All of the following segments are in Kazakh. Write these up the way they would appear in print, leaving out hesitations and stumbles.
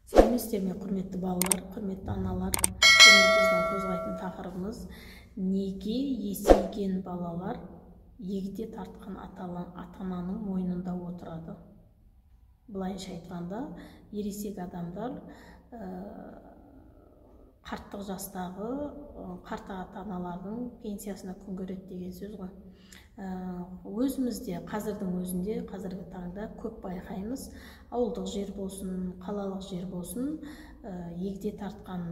Сәлеметсіздер ме, құрметті балалар, құрметті аналар. Бүгін біздің қозғайтын тақырыбымыз неге есейген балалар егде тартқан ата-ананың мойнында отырады. Былайша айтқанда, ересек адамдар қарттық жастағы қарт ата-аналардың пенсиясына күн көреді деген сөз ғой. Өзімізде қазірдің өзінде, қазіргі таңда көп байқаймыз, ауылдық жер болсын, қалалық жер болсын, егде тартқан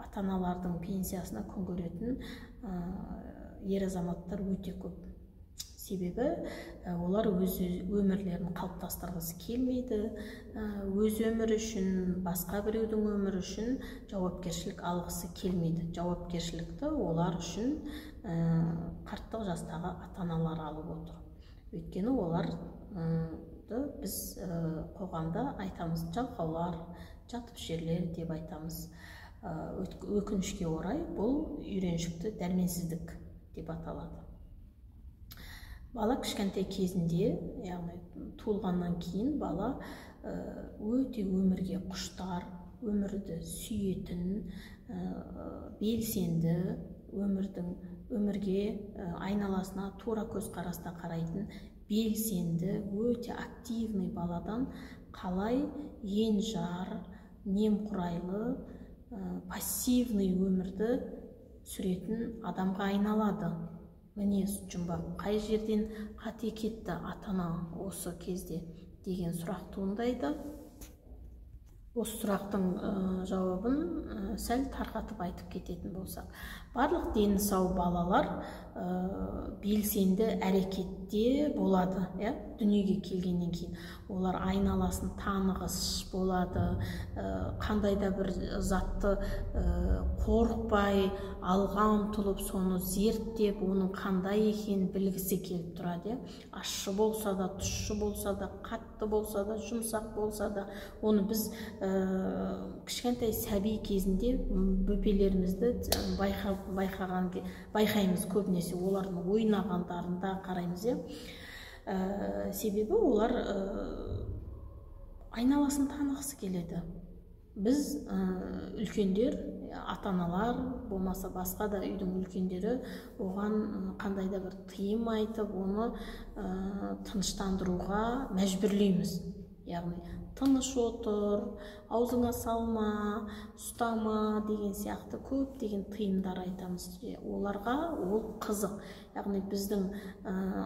ата-аналардың пенсиясына күн көретін ер азаматтар өте көп. Себебі олар өз өмірлерін қалыптастырғысы келмейді, өз өмірі үшін, басқа біреудің өмірі үшін жауапкершілік алғысы келмейді. Жауапкершілікті олар үшін қарттық жастағы ата-аналар алып отыр. Өйткені оларды біз қоғамда айтамыз жалқаулар, жатып жерлер деп айтамыз. Өкінішке орай бұл үйреншікті дәрменсіздік деп аталады. Бала кішкентай кезінде, яғни туылғаннан кейін бала өте өмірге құштар, өмірді сүйетін, белсенді, өмірге айналасына тура көзқараста қарайтын, белсенді, өте активный баладан қалай енжар, немқұрайлы, пассивный өмірді сүретін адамға айналады. Мінез жұмбақ, қай жерден қате кетті ата-ана осы кезде деген сұрақ туындайды. Осы сұрақтың жауабын сәл тарқатып айтып кететін болсақ, барлық дені сау балалар белсенді әрекетте болады, дүниеге келгеннен кейін. Олар айналасын танығыш болады, қандай да бір затты қорықпай, алға ұмтылып, соны зерттеп, оның қандай екенін білгісі келіп тұрады. Ащы болса да, тұщы болса да, қатты болса да, жұмсақ болса да, оны біз кішкентай сәби кезінде бөпелерімізді байқаймыз көбінесе, олардың ойнағандарында қараймыз. Себебі олар айналасын танығысы келеді. Біз үлкендер, ата-аналар, болмаса басқа да үйдің үлкендері оған қандай да бір тыйым айтып, оны тыныштандыруға мәжбүрлейміз. Яғни тыныш отыр, аузыңа салма, ұстама деген сияқты көп деген тыйымдар айтамыз. Оларға ол қызық. Яғни біздің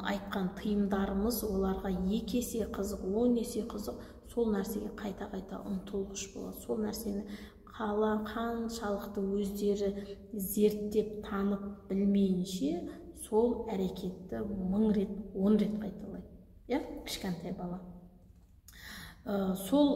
айтқан тыйымдарымыз оларға 2 есе қызық, 10 есе қызық. Сол нәрсеге қайта-қайта ұмтылғыш болады. Сол нәрсені қаншалықты өздері зерттеп, танып білмейінше сол әрекетті 1000 рет, 10 рет қайталайды. Кішкентай бала. Сол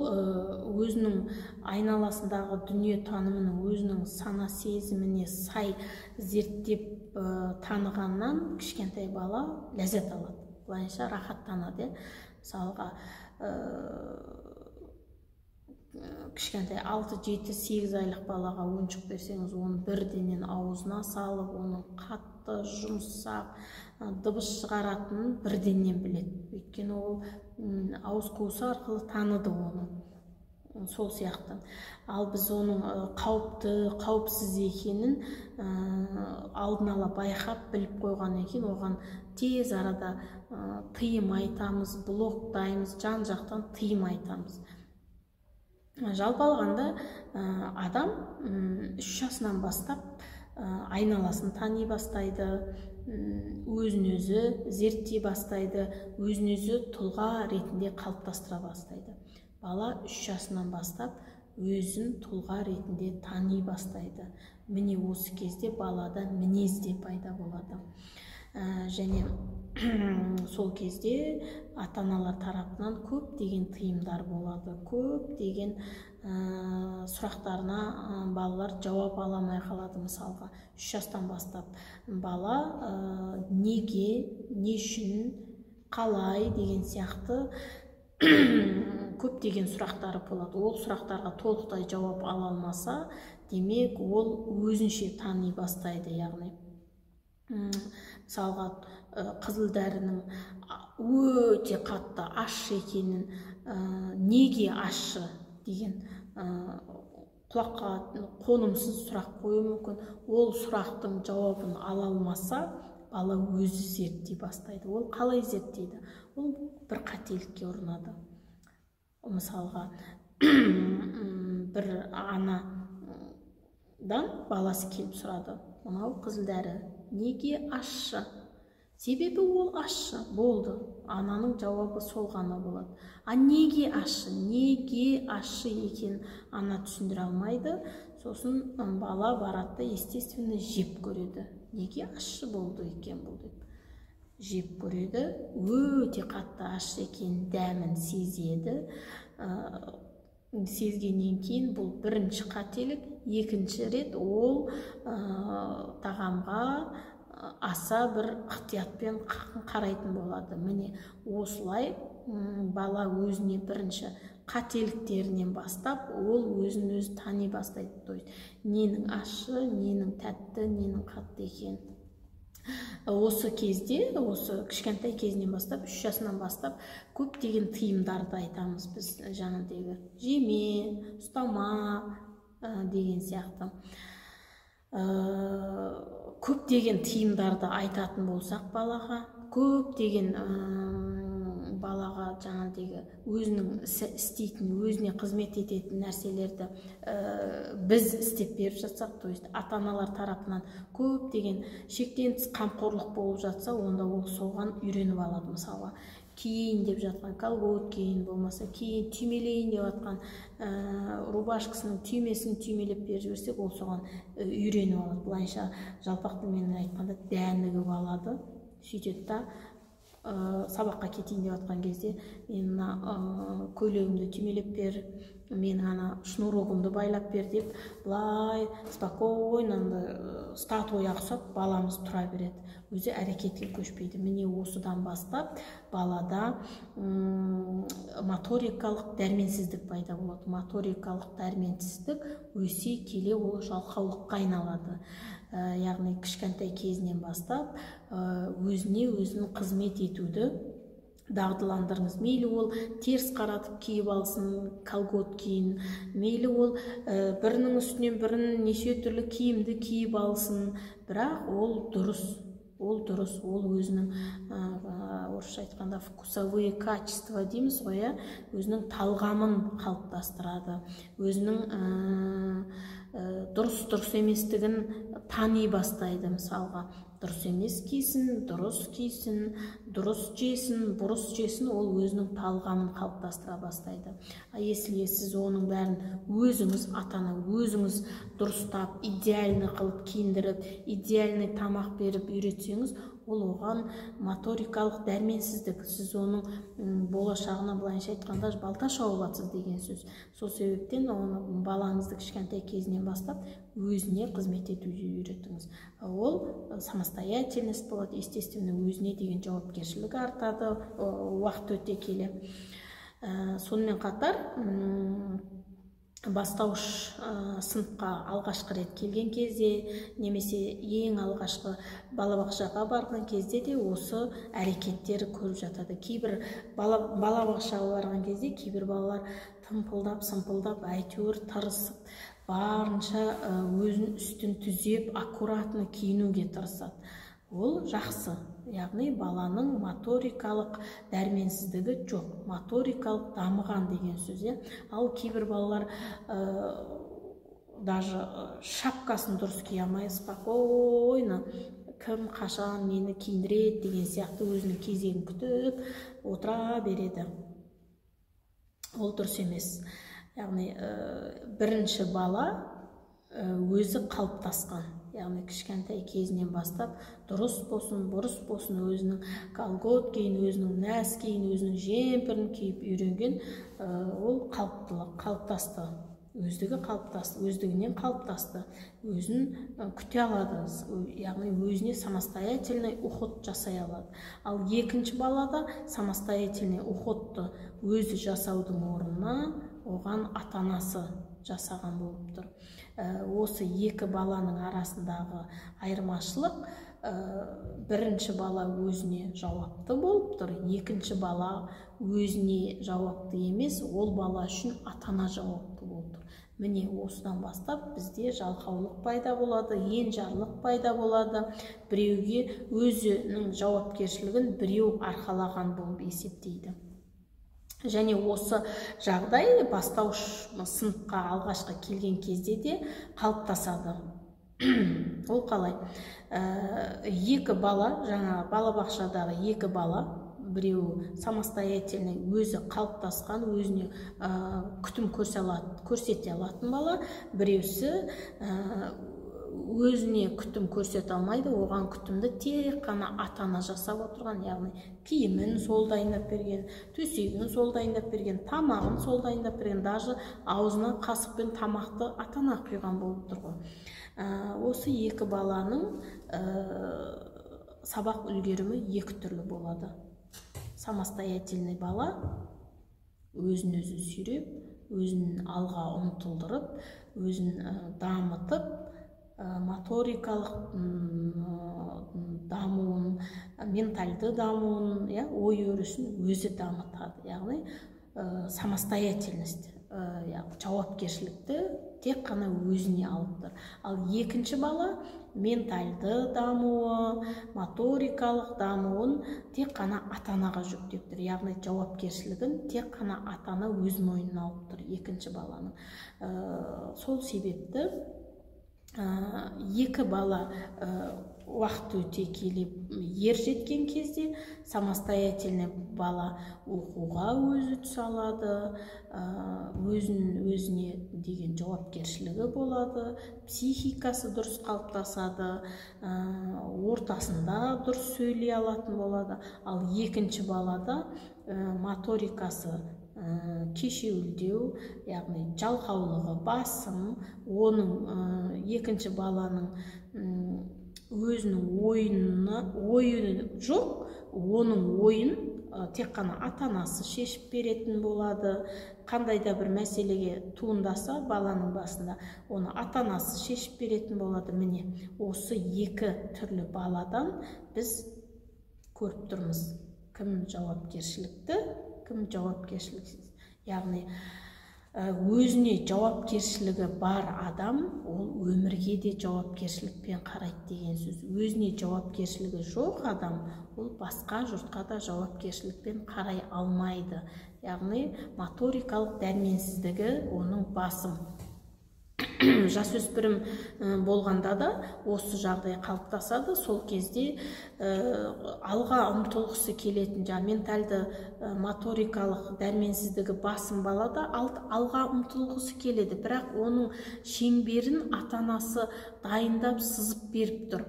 өзінің айналасындағы дүние танымының, өзінің сана сезіміне сай зерттеп танығаннан кішкентай бала ләззат алады. Былайша рахаттанады. Мысалға, кішкентай 6-7-8 айлық балаға ойыншық берсеңіз, оны бірденен аузына салып, оның қатты, жұмсақ, дыбыс шығаратынын бірденен біледі. Өйткені ол ауыз қуысы арқылы таныды оны. Сол сияқты. Ал біз оның қауіпті, қауіпсіз екенін алдын ала байқап, біліп қойғаннан кейін оған тез арада тыйым айтамыз, блоктаймыз, жан-жақтан тыйым айтамыз. Жалпы алғанда адам 3 жасынан бастап айналасын тани бастайды, өзін-өзі зерттей бастайды, өзін-өзі тұлға ретінде қалыптастыра бастайды. Бала 3 жасынан бастап өзін тұлға ретінде тани бастайды. Міне осы кезде балада мінез де пайда болады. Және сол кезде ата-аналар тарапынан көп деген тыйымдар болады, көп деген сұрақтарына балалар жауап аламай қалады. Мысалға, 3 жастан бастап бала неге, не үшін, қалай деген сияқты көп деген сұрақтары болады. Ол сұрақтарға толықтай жауап ала алмаса, демек ол өзінше тани бастайды. Яғни мысалға, қызыл дәрінің өте қатты ащы екенін, неге ащы деген құлаққа қонымсыз сұрақ қою мүмкін. Ол сұрақтың жауабын ала алмаса, бала өзі зерттей бастайды. Ол қалай зерттейді? Ол бір қателікке ұрынады. Мысалға, бір анадан баласы келіп сұрады: мынау қызыл дәрі неге ащы? Себебі ол ащы. Болды. Ананың жауабы сол ғана болады. А неге ащы? Неге ащы екен ана түсіндіре алмайды. Сосын бала барады, естественно, жеп көреді. Неге ащы болды екен бұл деп. Жеп көреді, өте қатты ащы екен, дәмін сезеді. Сезгеннен кейін бұл бірінші қателік. Екінші рет ол тағамға аса бір ықтиятпен қарайтын болады. Міне осылай бала өзіне бірінші қателіктерінен бастап, ол өзін өзі тани бастайды. То есть ненің ащы, ненің тәтті, ненің қатты екен. Осы кезде, осы кішкентай кезінен бастап, 3 жасынан бастап көптеген тыйымдарды айтамыз біз. Жаңағыдай жеме, ұстама деген сияқты. Көптеген тыйымдарды айтатын болсақ балаға, көптеген балаға жаңағыдай өзінің істейтін, өзіне қызмет ететін нәрселерді біз істеп беріп жатсақ, то есть ата-аналар тарапынан көптеген шектен тыс қамқорлық болып жатса, онда ол соған үйреніп алады. Мысалы, киін деп жатқан колгот киін, болмаса киін түймелейін деп жатқан рубашкасының түймесін түймелеп беріп жіберсек, ол соған үйреніп алады. Бұлайша жалпақ тілмен айтқанда дәнігіп алады. Сөйтеді да сабаққа кетейін деп жатқан кезде, мен көйлегімді түймелеп бер, мен шнурогымды байлап бер деп, былай спокойно статуяға ұқсап баламыз тұра береді. Өзі әрекетке көшпейді. Міне осыдан бастап балада моторикалық дәрменсіздік пайда болады. Моторикалық дәрменсіздік өсе келе ол жалқаулыққа айналады. Яғни кішкентай кезінен бастап өзіне өзінің қызмет етуді дағдыландырыңыз. Мейлі ол теріс қаратып киіп алсын, колгот киін, мейлі ол бірінің үстінен бірін неше түрлі киімді киіп алсын, бірақ ол дұрыс. Ол дұрыс, ол өзінің орысша айтқанда вкусовые качества дейміз ғой, өзінің талғамын қалыптастырады, өзінің дұрыс еместігін тани бастайды. Мысалға, дұрыс емес кисін, дұрыс кисін, дұрыс жесін, бұрыс жесін, ол өзінің талғамын қалыптастыра бастайды. Если сіз оның бәрін өзіңіз, ата-ана өзіңіз дұрыстап, идеальны қылып киіндіріп, идеальный тамақ беріп үйретсеңіз, ол оған моторикалық дәрменсіздік, сіз оның болашағына былайша айтқанда балта шауып жатсыз деген сөз. Сол себептен оны балаңызды кішкентай кезінен бастап өзіне қызмет етуге үйретіңіз. Ол самостоятельность болады, естественно, өзіне деген жауапкершілігі артады уақыт өте келе. Сонымен қатар бастауыш сыныпқа алғашқы рет келген кезде, немесе ең алғашқы балабақшаға барған кезде де осы әрекеттері көріп жатады. Кейбір балабақшаға барған кезде кейбір балалар тымпылдап, сымпылдап, әйтеуір тырысып, барынша өзін үстін түзеп, аккуратны киінуге тырысады. Ол жақсы. Яғни баланың моторикалық дәрменсіздігі жоқ, моторикалық дамыған деген сөз. Ал кейбір балалар даже шапкасын дұрыс кие алмай, спокойно, кім қашан мені киіндіреді деген сияқты өзінің кезегін күтіп отыра береді. Ол дұрыс емес. Яғни бірінші бала өзі қалыптасқан. Яғни кішкентай кезінен бастап дұрыс болсын, бұрыс болсын, өзінің колгот киін, өзінің нәс киін, өзінің жемпірін киіп үйренген, ол қалыптасты. Өздігі қалыптасты, өздігінен қалыптасты, өзін күте алады, яғни өзіне самостоятельный уход жасай алады. Ал екінші балада самостоятельный уходты өзі жасаудың орнына оған ата-анасы жасаған болып тұр. Осы екі баланың арасындағы айырмашылық, бірінші бала өзіне жауапты болып тұр, екінші бала өзіне жауапты емес, ол бала үшін ата-ана жауапты болып тұр. Міне осыдан бастап бізде жалқаулық пайда болады, енжарлық пайда болады. Біреуге өзінің жауапкершілігін біреу арқалаған болып есептейді. Және осы жағдай бастауыш сыныпқа алғашқы келген кезде де қалыптасады. Ол қалай? Екі бала, жаңа балабақшадағы екі бала, біреу самостоятельный, өзі қалыптасқан, өзіне күтім көрсете алатын бала, біреусі өзіне күтім көрсете алмайды, оған күтімді тек қана ата-ана жасап отырған, яғни киімін сол дайындап берген, төсегін сол дайындап берген, тамағын сол дайындап берген, даже аузына қасықпен тамақты ата-ана құйған болып тұр ғой. Осы екі баланың сабақ үлгерімі екі түрлі болады. Самостоятельный бала өзін өзі сүйреп, өзін алға ұмтылдырып, өзін дамытып, моторикалық дамуын, ментальды дамуын, ой өрісін өзі дамытады. Яғни самостоятельность, жауапкершілікті тек қана өзіне алып тұр. Ал екінші бала ментальды дамуы, моторикалық дамуын тек қана ата-анаға жүктеп тұр. Яғни жауапкершілігін тек қана ата-ана өз мойнына алып тұр екінші баланың. Сол себепті екі бала уақыт өте келіп ер жеткен кезде самостоятельный бала оқуға өзі түсе алады, өзіне деген жауапкершілігі болады, психикасы дұрыс қалыптасады, ортасында дұрыс сөйлей алатын болады. Ал екінші балада моторикасы кешеуілдеу, яғни жалқаулығы басым, оның екінші баланың өзінің ойыны жоқ, оның ойын тек қана ата-анасы шешіп беретін болады. Қандай да бір мәселеге туындаса баланың басында, оны ата-анасы шешіп беретін болады. Міне осы екі түрлі баладан біз көріп тұрмыз, кім жауапкершілікті, кім жауапкершіліксіз. Яғни өзіне жауапкершілігі бар адам, ол өмірге де жауапкершілікпен қарайды деген сөз. Өзіне жауапкершілігі жоқ адам, ол басқа жұртқа да жауапкершілікпен қарай алмайды. Яғни моторикалық дәрменсіздігі оның басым. Жасөспірім болғанда да осы жағдай қалыптасады. Сол кезде алға ұмтылғысы келетін, ментальды моторикалық дәрменсіздігі басым балада алға ұмтылғысы келеді, бірақ оның шеңберін ата-анасы дайындап сызып беріп тұр.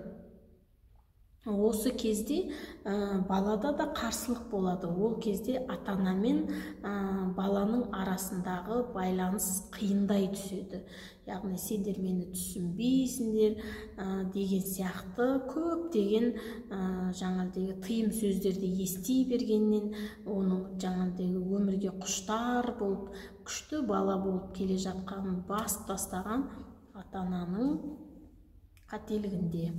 Осы кезде балада да қарсылық болады. Ол кезде ата-ана мен баланың арасындағы байланыс қиындай түседі. Яғни сендер мені түсінбейсіңдер деген сияқты көптеген жаңағыдегі тыйым сөздерді ести бергеннен, оның жаңағыдегі өмірге құштар болып, күшті бала болып келе жатқанын басып тастаған ата-ананың қателігінде.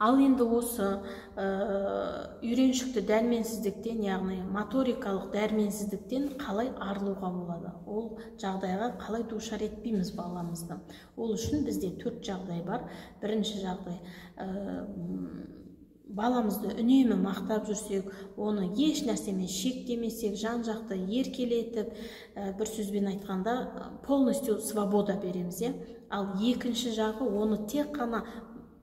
Ал енді осы үйреншікті дәрменсіздіктен, яғни моторикалық дәрменсіздіктен қалай арылуға болады? Ол жағдайға қалай душар етпейміз баламызды? Ол үшін бізде 4 жағдай бар. Бірінші жағдай, баламызды үнемі мақтап жүрсек, оны еш нәрсемен шектемесек, жан-жақты еркелетіп, бір сөзбен айтқанда полностью свобода береміз. Ал екінші жағы, оны тек қана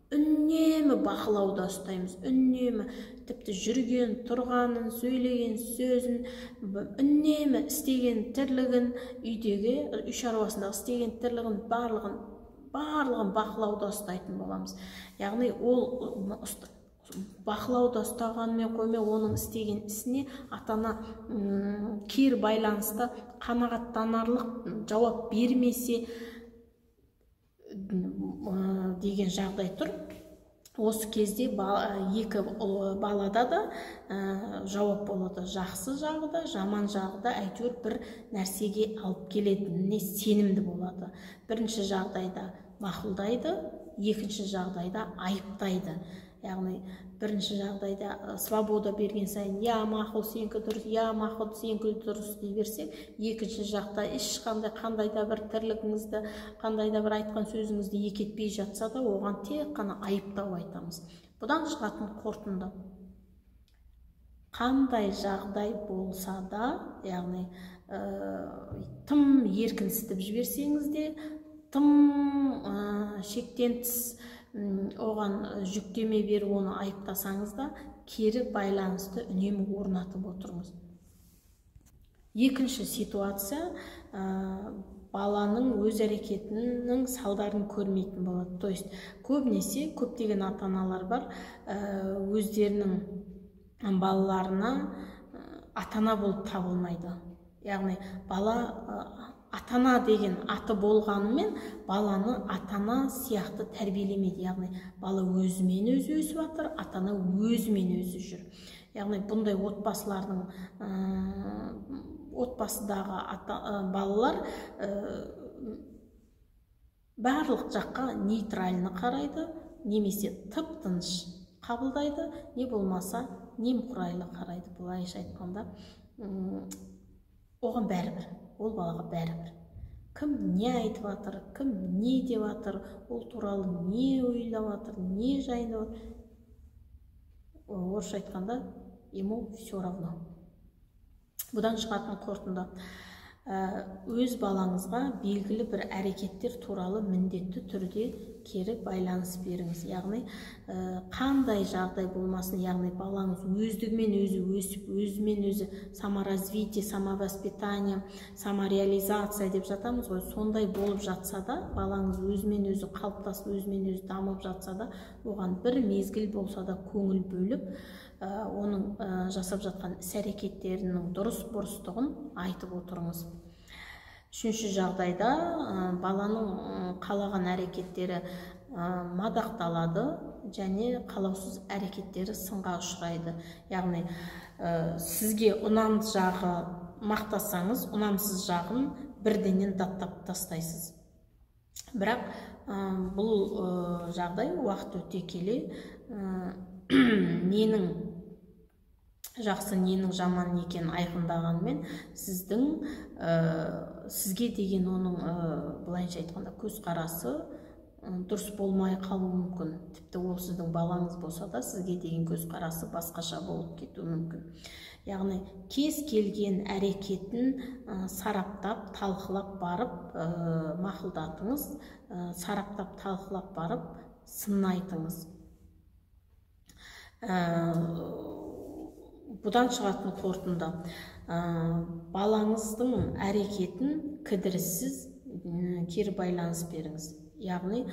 үнемі бақылауда ұстаймыз, үнемі тіпті жүрген, тұрғанын, сөйлеген сөзін, үнемі істеген тірлігін, үйдегі, үй шаруасындағы істеген тірлігін барлығын бақылауда ұстайтын боламыз. Яғни ол бақылауда ұстағанмен қоймай, оның істеген ісіне ата-ана кері байланысты қанағаттанарлық жауап бермесе деген жағдай тұр. осы кезде екі балада да жауап болады. Жақсы жағы да, жаман жағы да әйтеуір бір нәрсеге алып келетініне сенімді болады. Бірінші жағдайда мақұлдайды, екінші жағдайда айыптайды. Яғни бірінші жағдайда свобода берген сайын, я мақұл сенікі дұрыс, я мақұл сенікі дұрыс дей берсек, екінші жақта ешқандай қандай да бір тірлігіңізді, қандай да бір айтқан сөзіңізді екі етпей жатса да, оған тек қана айыптау айтамыз. Бұдан шығатын қорытынды: қандай жағдай болса да, яғни тым еркінсітіп жіберсеңіз де, тым шектен тыс оған жүктеме беріп оны айыптасаңыз да, кері байланысты үнемі орнатып отырыңыз. Екінші ситуация, баланың өз әрекетінің салдарын көрмейтін болады. То есть көбінесе көптеген ата-аналар бар, өздерінің балаларына ата-ана болып табылмайды. Яғни бала ата-ана деген аты болғанымен баланы ата-ана сияқты тәрбиелемейді. Яғни бала өзімен өзі өсіп жатыр, ата-ана өзімен өзі жүр. Яғни бұндай отбасылардың отбасыдағы балалар барлық жаққа нейтральны қарайды, немесе тып-тыныш қабылдайды, не болмаса немқұрайлы қарайды. Былайша айтқанда, оған бәрібір, ол балаға бәрібір. Кім не айтып жатыр, кім не деп жатыр, ол туралы не ойлап жатыр, не жайында жатыр, орысша айтқанда, ему все равно. Бұдан шығатын қорытынды: өз балаңызға белгілі бір әрекеттер туралы міндетті түрде кері байланыс беріңіз. Яғни қандай жағдай болмасын, яғни балаңыз өздігімен өзі өсіп, өзімен өзі саморазвитие, самовоспитание, самореализация деп жатамыз ғой, сондай болып жатса да, балаңыз өзімен өзі қалыптасып, өзімен өзі дамып жатса да, оған бір мезгіл болса да көңіл бөліп, оның жасап жатқан іс-әрекеттерінің дұрыс-бұрыстығын айтып отырыңыз. Үшінші жағдайда баланың қалаған әрекеттері мадақталады және қалаусыз әрекеттері сынға ұшырайды. Яғни сізге ұнамды жағы мақтасаңыз, ұнамсыз жағын бірденен даттап тастайсыз. Бірақ бұл жағдай уақыт өте келе ненің жақсы, ненің жаман екенін айқындағанмен, сізге деген оның, былайша айтқанда, көзқарасы дұрыс болмай қалуы мүмкін. Тіпті ол сіздің балаңыз болса да, сізге деген көзқарасы басқаша болып кетуі мүмкін. Яғни кез келген әрекетін сараптап, талқылап барып, мақұлдатыңыз, сараптап, талқылап барып, сынайтыңыз. Бұдан шығатын қорытынды: балаңыздың әрекетін кідіріссіз кері байланыс беріңіз. Яғни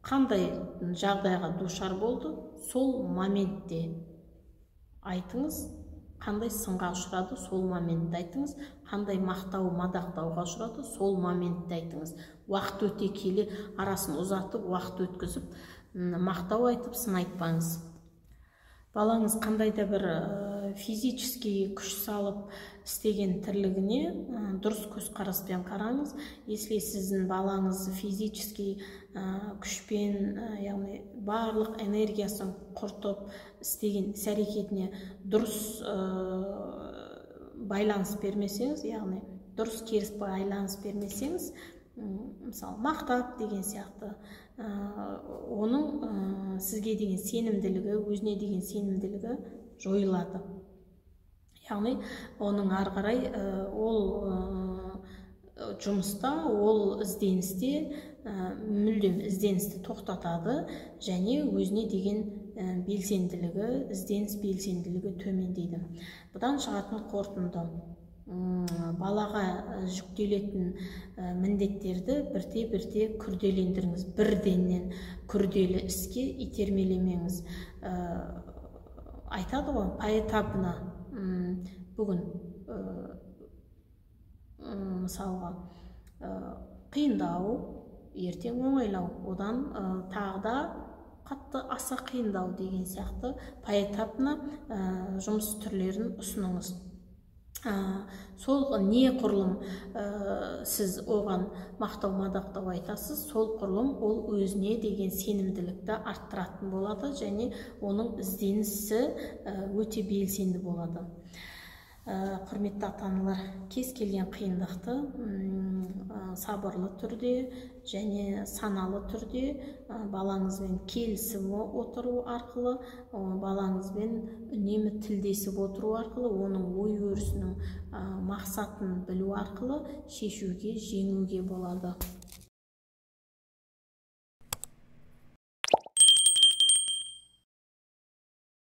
қандай жағдайға душар болды, сол моментте айтыңыз. Қандай сынға ұшырады, сол моментте айтыңыз. Қандай мақтау, мадақтауға ұшырады, сол моментте айтыңыз. Уақыт өте келе арасын ұзатып, уақыт өткізіп, мақтау айтып, сын айтпаңыз. Балаңыз қандай да бір физически күш салып істеген тірлігіне дұрыс көзқараспен қараңыз. Если сіздің балаңыз физически күшпен, яғни барлық энергиясын құртып істеген іс-әрекетіне дұрыс байланыс бермесеңіз, яғни дұрыс керіс байланыс бермесеңіз, мысалы мақтап деген сияқты, оның сізге деген сенімділігі, өзіне деген сенімділігі жойылады. Яғни оның ары қарай ол жұмыста, ол ізденісте, мүлдем ізденісті тоқтатады және өзіне деген белсенділігі, ізденіс белсенділігі төмендейді. Бұдан шығатын қорытынды: балаға жүктелетін міндеттерді бірте-бірте күрделендіріңіз. Бірденнен күрделі іске итермелемеңіз. Айтады ғой, поэтапно. Бүгін мысалға қиындау, ертең оңайлау, одан тағы да қатты, аса қиындау деген сияқты поэтапно жұмыс түрлерін ұсыныңыз. Сол не құрылым сіз оған мақтау мадақтау айтасыз, сол құрылым ол өзіне деген сенімділікті арттыратын болады және оның ізденісі өте белсенді болады. Құрметті ата-аналар, кез келген қиындықты сабырлы түрде және саналы түрде балаңызбен келісіп отыру арқылы, балаңызбен үнемі тілдесіп отыру арқылы, оның ой өрісінің мақсатын білу арқылы шешуге, жеңуге болады.